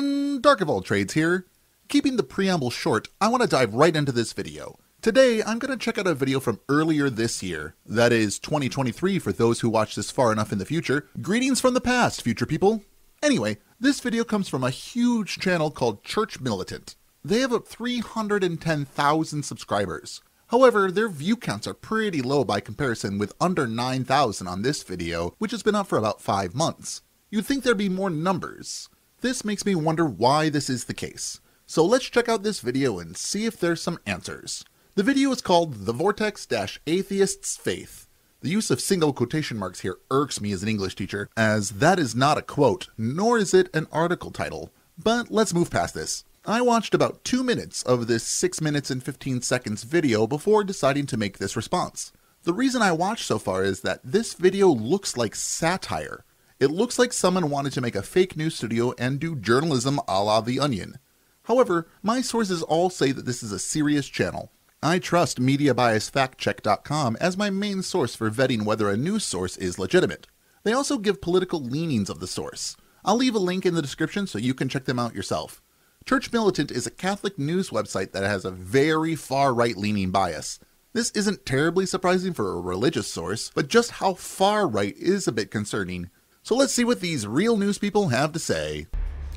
everyone, Dark of All Trades here. Keeping the preamble short, I want to dive right into this video. Today, I'm going to check out a video from earlier this year. That is 2023 for those who watch this far enough in the future. Greetings from the past, future people. Anyway, this video comes from a huge channel called Church Militant. They have about 310,000 subscribers. However, their view counts are pretty low by comparison, with under 9,000 on this video, which has been up for about 5 months. You'd think there'd be more numbers. This makes me wonder why this is the case. So let's check out this video and see if there's some answers. The video is called The Vortex-Atheist's Faith. The use of single quotation marks here irks me as an English teacher, as that is not a quote, nor is it an article title. But let's move past this. I watched about 2 minutes of this 6 minutes and 15 seconds video before deciding to make this response. The reason I watched so far is that this video looks like satire. It looks like someone wanted to make a fake news studio and do journalism a la The Onion. However, my sources all say that this is a serious channel. I trust MediaBiasFactCheck.com as my main source for vetting whether a news source is legitimate. They also give political leanings of the source. I'll leave a link in the description so you can check them out yourself. Church Militant is a Catholic news website that has a very far-right leaning bias. This isn't terribly surprising for a religious source, but just how far-right is a bit concerning. So let's see what these real news people have to say.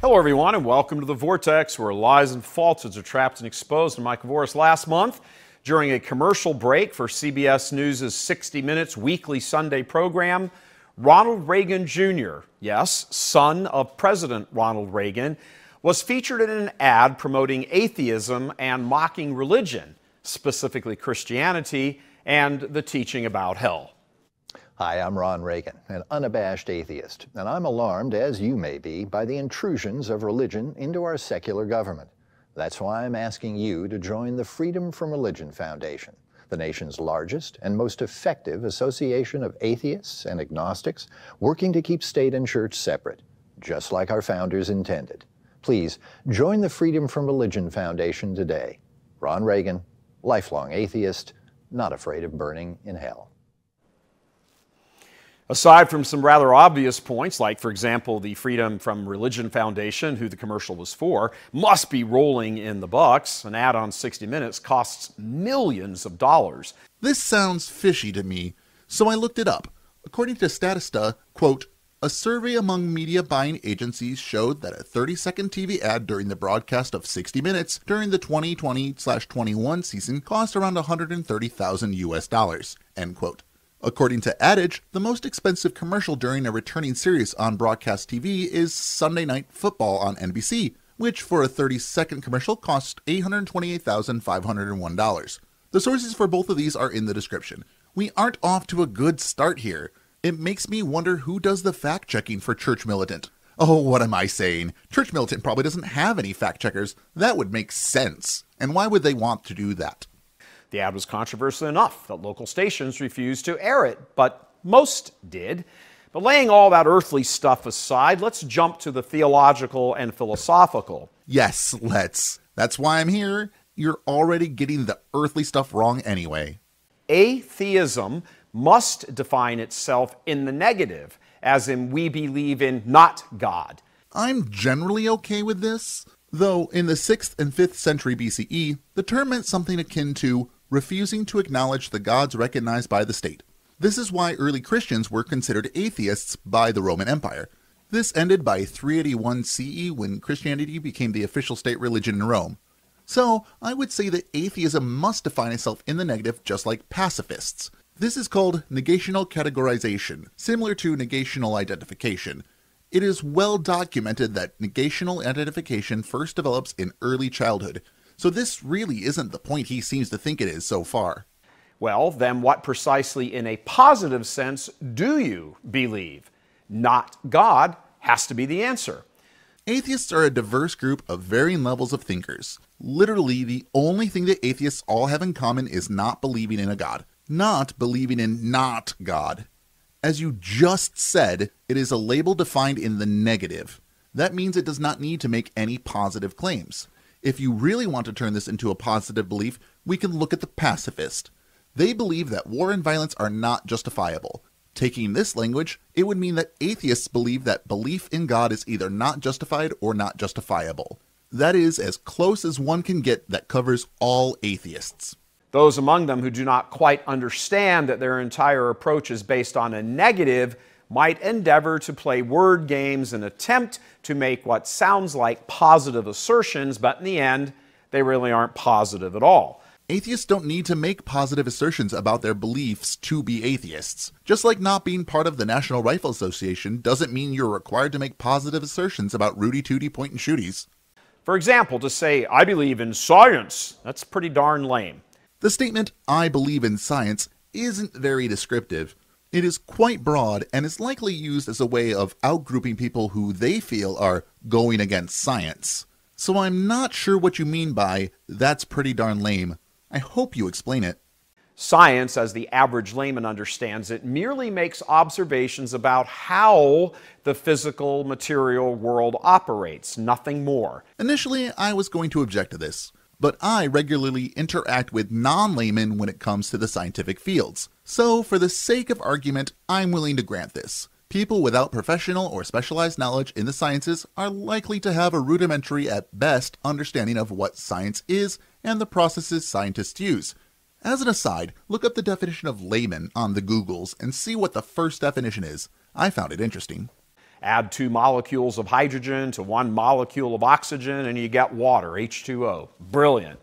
Hello everyone and welcome to The Vortex, where lies and falsehoods are trapped and exposed. I'm Mike Voris. Last month, during a commercial break for CBS News' 60 Minutes weekly Sunday program, Ronald Reagan Jr., yes, son of President Ronald Reagan, was featured in an ad promoting atheism and mocking religion, specifically Christianity, and the teaching about hell. Hi, I'm Ron Reagan, an unabashed atheist, and I'm alarmed, as you may be, by the intrusions of religion into our secular government. That's why I'm asking you to join the Freedom from Religion Foundation, the nation's largest and most effective association of atheists and agnostics working to keep state and church separate, just like our founders intended. Please join the Freedom from Religion Foundation today. Ron Reagan, lifelong atheist, not afraid of burning in hell. Aside from some rather obvious points, like, for example, the Freedom from Religion Foundation, who the commercial was for, must be rolling in the bucks. An ad on 60 Minutes costs millions of dollars. This sounds fishy to me, so I looked it up. According to Statista, quote, a survey among media buying agencies showed that a 30-second TV ad during the broadcast of 60 Minutes during the 2020/21 season cost around $130,000 US, end quote. According to AdAge, the most expensive commercial during a returning series on broadcast TV is Sunday Night Football on NBC, which for a 30-second commercial cost $828,501. The sources for both of these are in the description. We aren't off to a good start here. It makes me wonder who does the fact-checking for Church Militant. Oh, what am I saying? Church Militant probably doesn't have any fact-checkers. That would make sense. And why would they want to do that? The ad was controversial enough that local stations refused to air it, but most did. But laying all that earthly stuff aside, let's jump to the theological and philosophical. Yes, let's. That's why I'm here. You're already getting the earthly stuff wrong anyway. Atheism must define itself in the negative, as in we believe in not God. I'm generally okay with this, though in the 6th and 5th century BCE, the term meant something akin to refusing to acknowledge the gods recognized by the state. This is why early Christians were considered atheists by the Roman Empire. This ended by 381 CE when Christianity became the official state religion in Rome. So, I would say that atheism must define itself in the negative just like pacifists. This is called negational categorization, similar to negational identification. It is well documented that negational identification first develops in early childhood, so this really isn't the point he seems to think it is so far. Well, then what precisely in a positive sense do you believe? Not God has to be the answer. Atheists are a diverse group of varying levels of thinkers. Literally, the only thing that atheists all have in common is not believing in a God. Not believing in not God. As you just said, it is a label defined in the negative. That means it does not need to make any positive claims. If you really want to turn this into a positive belief, we can look at the pacifist. They believe that war and violence are not justifiable. Taking this language, it would mean that atheists believe that belief in God is either not justified or not justifiable. That is as close as one can get that covers all atheists. Those among them who do not quite understand that their entire approach is based on a negative might endeavor to play word games and attempt to make what sounds like positive assertions, but in the end, they really aren't positive at all. Atheists don't need to make positive assertions about their beliefs to be atheists. Just like not being part of the National Rifle Association doesn't mean you're required to make positive assertions about Rudy Tooty point and shooties. For example, to say, "I believe in science," that's pretty darn lame. The statement, "I believe in science," isn't very descriptive. It is quite broad and is likely used as a way of outgrouping people who they feel are going against science. So I'm not sure what you mean by, "that's pretty darn lame." I hope you explain it. Science, as the average layman understands it, merely makes observations about how the physical material world operates, nothing more. Initially, I was going to object to this, but I regularly interact with non-laymen when it comes to the scientific fields. So, for the sake of argument, I'm willing to grant this. People without professional or specialized knowledge in the sciences are likely to have a rudimentary at best understanding of what science is and the processes scientists use. As an aside, look up the definition of layman on the Googles and see what the first definition is. I found it interesting. Add 2 molecules of hydrogen to 1 molecule of oxygen and you get water, H2O. Brilliant.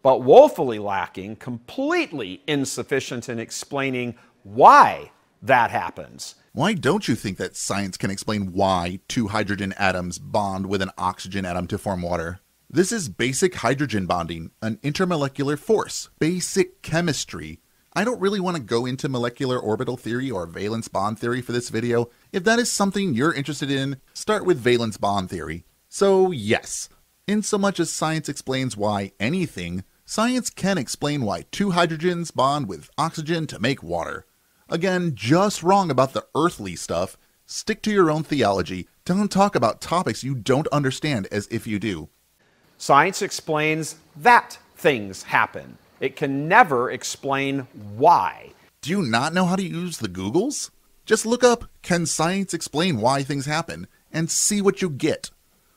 But woefully lacking, completely insufficient in explaining why that happens. Why don't you think that science can explain why 2 hydrogen atoms bond with an oxygen atom to form water? This is basic hydrogen bonding, an intermolecular force, basic chemistry. I don't really want to go into molecular orbital theory or valence bond theory for this video. If that is something you're interested in, start with valence bond theory. So yes, in so much as science explains why anything, science can explain why 2 hydrogens bond with oxygen to make water. Again, just wrong about the earthly stuff. Stick to your own theology. Don't talk about topics you don't understand as if you do. Science explains that things happen. It can never explain why. Do you not know how to use the Googles? Just look up, "Can science explain why things happen?" and see what you get.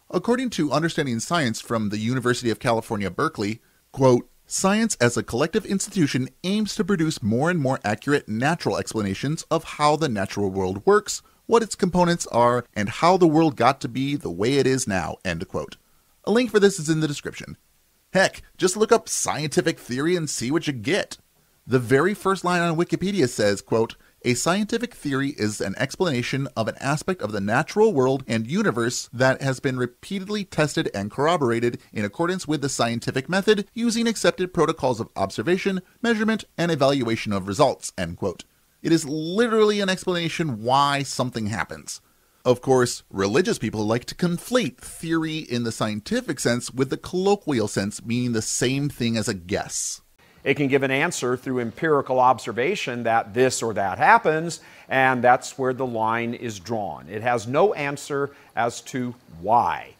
According to Understanding Science from the University of California, Berkeley, quote, "Science as a collective institution aims to produce more and more accurate natural explanations of how the natural world works, what its components are, and how the world got to be the way it is now," end quote. A link for this is in the description. Heck, just look up scientific theory and see what you get. The very first line on Wikipedia says, quote, "A scientific theory is an explanation of an aspect of the natural world and universe that has been repeatedly tested and corroborated in accordance with the scientific method using accepted protocols of observation, measurement, and evaluation of results," end quote. It is literally an explanation why something happens. Of course, religious people like to conflate theory in the scientific sense with the colloquial sense, meaning the same thing as a guess. It can give an answer through empirical observation that this or that happens, and that's where the line is drawn. It has no answer as to why.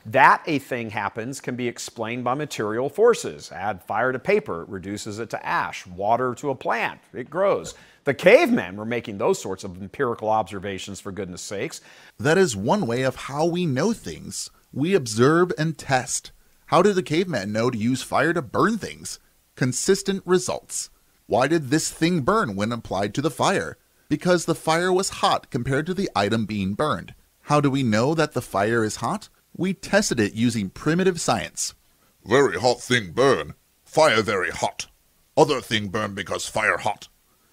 That a thing happens can be explained by material forces. Add fire to paper, it reduces it to ash. Water to a plant, it grows. The cavemen were making those sorts of empirical observations, for goodness sakes. That is one way of how we know things. We observe and test. How did the cavemen know to use fire to burn things? Consistent results. Why did this thing burn when applied to the fire? Because the fire was hot compared to the item being burned. How do we know that the fire is hot? We tested it using primitive science. Very hot thing burn. Fire very hot. Other thing burn because fire hot.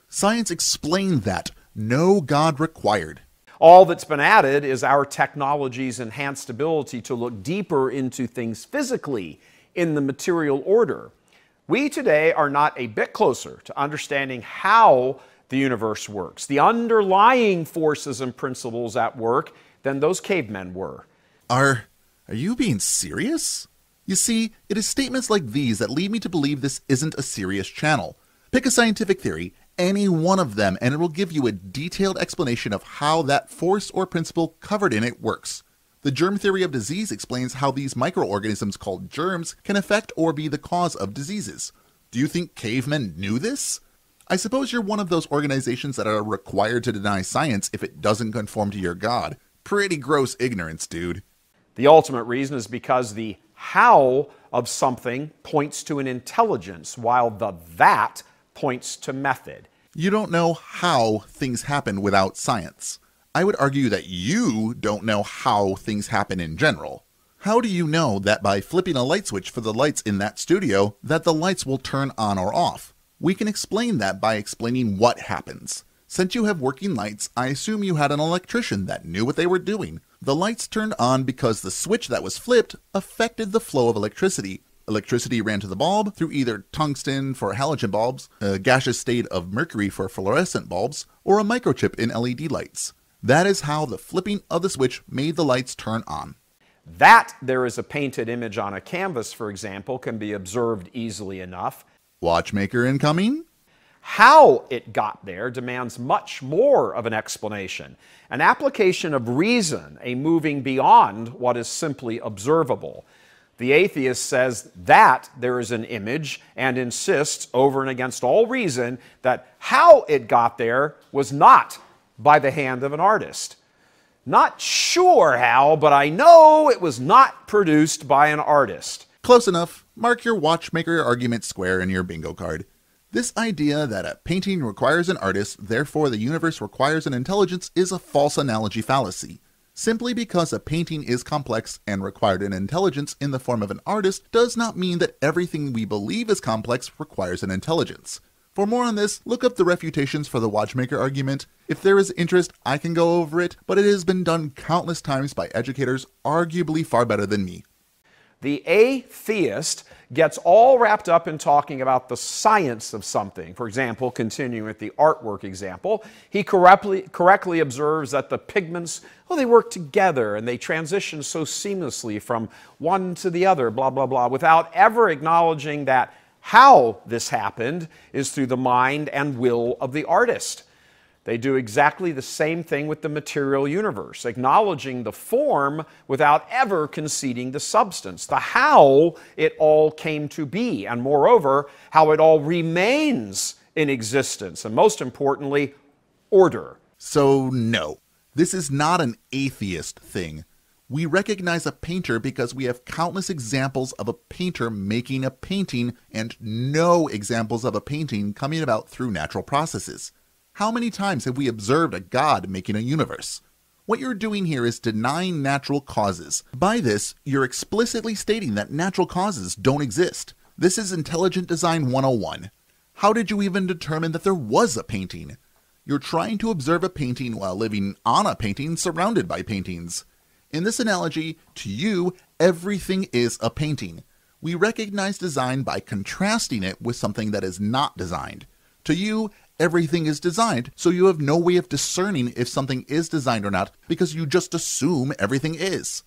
Science explained that. No God required. All that's been added is our technology's enhanced ability to look deeper into things physically in the material order. We today are not a bit closer to understanding how the universe works, the underlying forces and principles at work, than those cavemen were. Are you being serious? You see, it is statements like these that lead me to believe this isn't a serious channel. Pick a scientific theory, any one of them, and it will give you a detailed explanation of how that force or principle covered in it works. The germ theory of disease explains how these microorganisms called germs can affect or be the cause of diseases. Do you think cavemen knew this? I suppose you're one of those organizations that are required to deny science if it doesn't conform to your God. Pretty gross ignorance, dude. The ultimate reason is because the how of something points to an intelligence, while the that points to method. You don't know how things happen without science. I would argue that you don't know how things happen in general. How do you know that by flipping a light switch for the lights in that studio, that the lights will turn on or off? We can explain that by explaining what happens. Since you have working lights, I assume you had an electrician that knew what they were doing. The lights turned on because the switch that was flipped affected the flow of electricity. Electricity ran to the bulb through either tungsten for halogen bulbs, a gaseous state of mercury for fluorescent bulbs, or a microchip in LED lights. That is how the flipping of the switch made the lights turn on. That there is a painted image on a canvas, for example, can be observed easily enough. Watchmaker incoming? How it got there demands much more of an explanation, an application of reason, a moving beyond what is simply observable. The atheist says that there is an image and insists over and against all reason that how it got there was not by the hand of an artist. Not sure how, but I know it was not produced by an artist. Close enough. Mark your watchmaker argument square in your bingo card. This idea that a painting requires an artist, therefore the universe requires an intelligence, is a false analogy fallacy. Simply because a painting is complex and required an intelligence in the form of an artist does not mean that everything we believe is complex requires an intelligence. For more on this, look up the refutations for the watchmaker argument. If there is interest, I can go over it, but it has been done countless times by educators arguably far better than me. The atheist gets all wrapped up in talking about the science of something. For example, continuing with the artwork example, he correctly observes that the pigments, they work together and they transition so seamlessly from one to the other, blah, blah, blah, without ever acknowledging that how this happened is through the mind and will of the artist. They do exactly the same thing with the material universe, acknowledging the form without ever conceding the substance, the how it all came to be, and moreover, how it all remains in existence, and most importantly, order. So no, this is not an atheist thing. We recognize a painter because we have countless examples of a painter making a painting and no examples of a painting coming about through natural processes. How many times have we observed a god making a universe? What you're doing here is denying natural causes. By this, you're explicitly stating that natural causes don't exist. This is Intelligent Design 101. How did you even determine that there was a painting? You're trying to observe a painting while living on a painting surrounded by paintings. In this analogy, to you, everything is a painting. We recognize design by contrasting it with something that is not designed. To you, everything is designed, so you have no way of discerning if something is designed or not because you just assume everything is.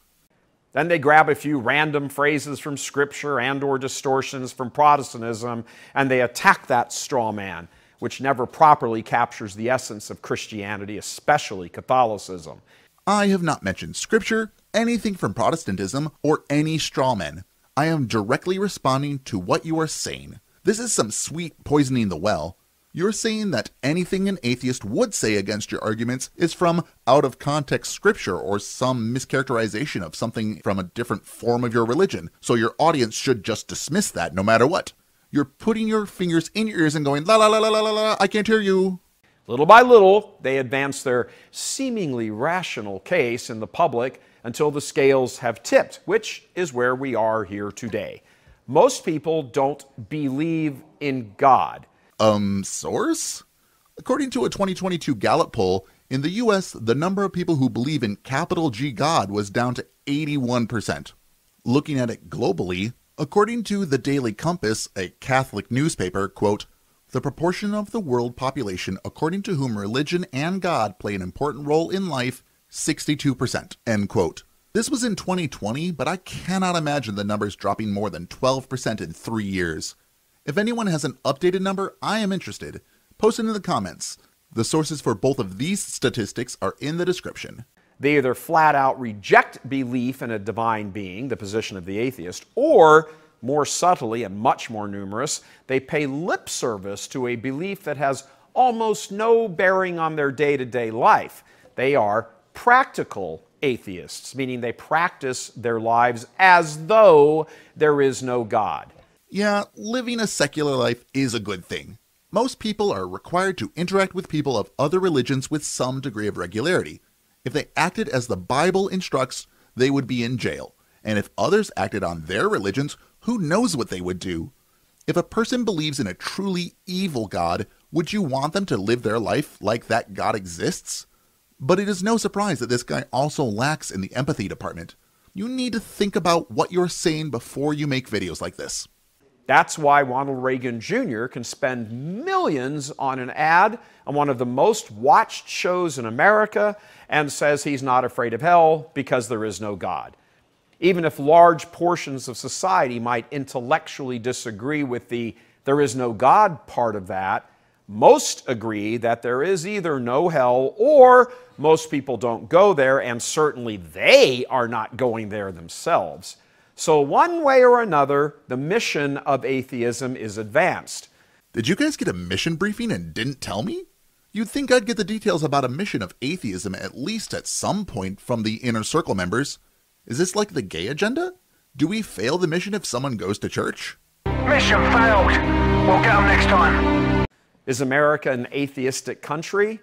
Then they grab a few random phrases from Scripture and/or distortions from Protestantism, and they attack that straw man, which never properly captures the essence of Christianity, especially Catholicism. I have not mentioned Scripture, anything from Protestantism, or any straw men. I am directly responding to what you are saying. This is some sweet poisoning the well. You're saying that anything an atheist would say against your arguments is from out-of-context scripture or some mischaracterization of something from a different form of your religion, so your audience should just dismiss that no matter what. You're putting your fingers in your ears and going, la la la la la la la, I can't hear you. Little by little, they advance their seemingly rational case in the public until the scales have tipped, which is where we are here today. Most people don't believe in God. Source? According to a 2022 Gallup poll, in the US, the number of people who believe in capital G God was down to 81%. Looking at it globally, according to the Daily Compass, a Catholic newspaper, quote, the proportion of the world population according to whom religion and God play an important role in life, 62%, end quote. This was in 2020, but I cannot imagine the numbers dropping more than 12% in 3 years. If anyone has an updated number, I am interested. Post it in the comments. The sources for both of these statistics are in the description. They either flat out reject belief in a divine being, the position of the atheist, or more subtly and much more numerous, they pay lip service to a belief that has almost no bearing on their day-to-day life. They are practical atheists, meaning they practice their lives as though there is no God. Yeah, living a secular life is a good thing. Most people are required to interact with people of other religions with some degree of regularity. If they acted as the Bible instructs, they would be in jail. And if others acted on their religions, who knows what they would do? If a person believes in a truly evil God, would you want them to live their life like that God exists? But it is no surprise that this guy also lacks in the empathy department. You need to think about what you're saying before you make videos like this. That's why Ronald Reagan Jr. can spend millions on an ad on one of the most watched shows in America and says he's not afraid of hell because there is no God. Even if large portions of society might intellectually disagree with the "there is no God" part of that, most agree that there is either no hell or most people don't go there, and certainly they are not going there themselves. So one way or another, the mission of atheism is advanced. Did you guys get a mission briefing and didn't tell me? You'd think I'd get the details about a mission of atheism at least at some point from the inner circle members. Is this like the gay agenda? Do we fail the mission if someone goes to church? Mission failed. We'll get them next time. Is America an atheistic country?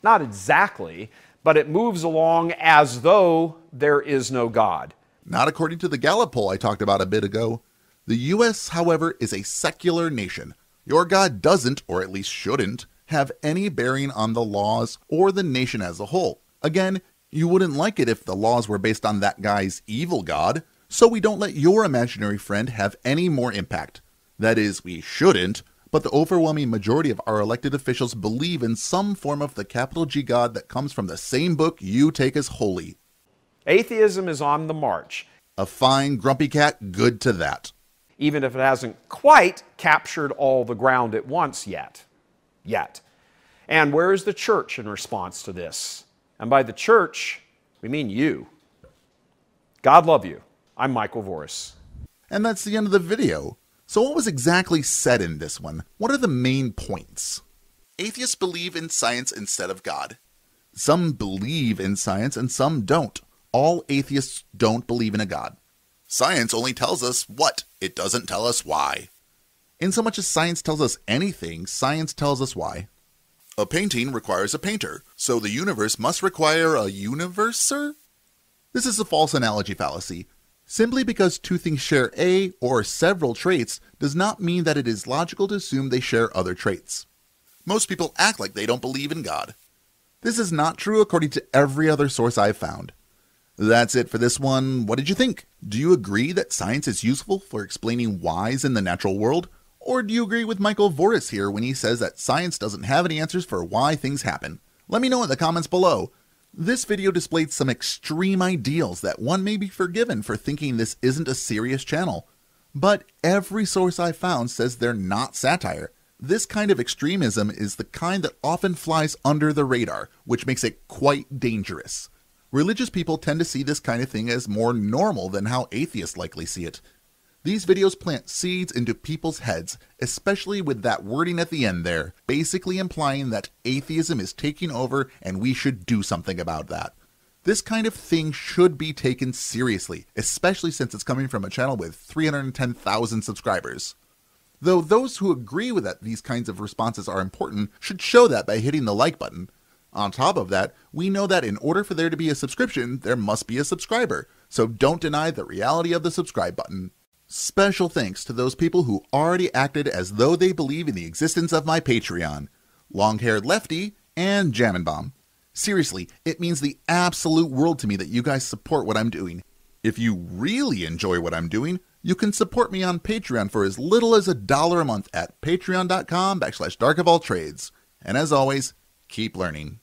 Not exactly, but it moves along as though there is no God. Not according to the Gallup poll I talked about a bit ago. The U.S., however, is a secular nation. Your God doesn't, or at least shouldn't, have any bearing on the laws or the nation as a whole. Again, you wouldn't like it if the laws were based on that guy's evil God, so we don't let your imaginary friend have any more impact. That is, we shouldn't, but the overwhelming majority of our elected officials believe in some form of the capital G God that comes from the same book you take as holy. Atheism is on the march. A fine, grumpy cat, good to that. Even if it hasn't quite captured all the ground at once yet. And where is the church in response to this? And by the church, we mean you. God love you. I'm Michael Voris. And that's the end of the video. So what was exactly said in this one? What are the main points? Atheists believe in science instead of God. Some believe in science and some don't. All atheists don't believe in a God. Science only tells us what, it doesn't tell us why. In so much as science tells us anything, science tells us why. A painting requires a painter, so the universe must require a universer? This is a false analogy fallacy. Simply because two things share a or several traits does not mean that it is logical to assume they share other traits. Most people act like they don't believe in God. This is not true according to every other source I've found. That's it for this one. What did you think? Do you agree that science is useful for explaining whys in the natural world? Or do you agree with Michael Voris here when he says that science doesn't have any answers for why things happen? Let me know in the comments below. This video displayed some extreme ideals that one may be forgiven for thinking this isn't a serious channel. But every source I found says they're not satire. This kind of extremism is the kind that often flies under the radar, which makes it quite dangerous. Religious people tend to see this kind of thing as more normal than how atheists likely see it. These videos plant seeds into people's heads, especially with that wording at the end there, basically implying that atheism is taking over and we should do something about that. This kind of thing should be taken seriously, especially since it's coming from a channel with 310,000 subscribers. Though those who agree with that these kinds of responses are important should show that by hitting the like button. On top of that, we know that in order for there to be a subscription, there must be a subscriber, so don't deny the reality of the subscribe button. Special thanks to those people who already acted as though they believe in the existence of my Patreon, Long-Haired Lefty and Jammin' Bomb. Seriously, it means the absolute world to me that you guys support what I'm doing. If you really enjoy what I'm doing, you can support me on Patreon for as little as $1 a month at patreon.com/darkofalltrades. And as always, keep learning.